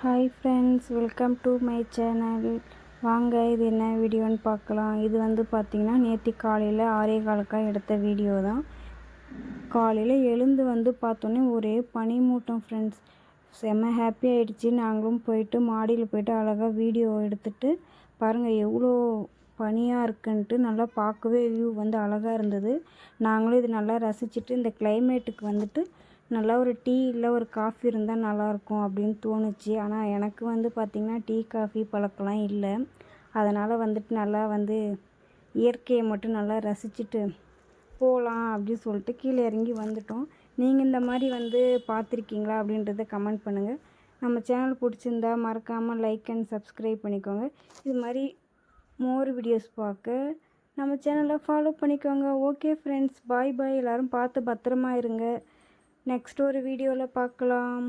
Hi friends, welcome to my channel. வாங்க இது என்ன வீடியோன்னு பார்க்கலாம். இது வந்து பார்த்திங்கன்னா நேற்று காலையில் 6:15 எடுத்த வீடியோ தான். காலையில் எழுந்து வந்து பார்த்தோன்னே ஒரே பனி மூட்டம் ஃப்ரெண்ட்ஸ். செம்ம ஹாப்பி ஆகிடுச்சி. நாங்களும் போயிட்டு மாடியில் போயிட்டு அழகாக வீடியோ எடுத்துகிட்டு பாருங்கள் எவ்வளோ பனியாக இருக்குன்ட்டு நல்லா பார்க்கவே வியூ வந்து அழகாக இருந்தது. நாங்களும் இது நல்லா ரசிச்சுட்டு இந்த கிளைமேட்டுக்கு வந்துட்டு நல்லா ஒரு டீ இல்லை ஒரு காஃபி இருந்தால் நல்லாயிருக்கும் அப்படின்னு தோணுச்சு. ஆனால் எனக்கு வந்து பார்த்திங்கன்னா டீ காஃபி பழக்கம்லாம் இல்லை. அதனால் வந்துட்டு நல்லா வந்து இயற்கையை மட்டும் நல்லா ரசிச்சுட்டு போகலாம் அப்படின்னு சொல்லிட்டு கீழே இறங்கி வந்துட்டோம். நீங்கள் இந்த மாதிரி வந்து பார்த்துருக்கீங்களா அப்படின்றத கமெண்ட் பண்ணுங்கள். நம்ம சேனல் பிடிச்சிருந்தா மறக்காமல் லைக் அண்ட் சப்ஸ்கிரைப் பண்ணிக்கோங்க. இது மாதிரி மோர் வீடியோஸ் பார்க்க நம்ம சேனலை ஃபாலோ பண்ணிக்கோங்க. ஓகே ஃப்ரெண்ட்ஸ், பாய் பாய். எல்லோரும் பார்த்து பத்திரமா இருங்க. நெக்ஸ்ட் ஒரு வீடியோவில் பார்க்கலாம்.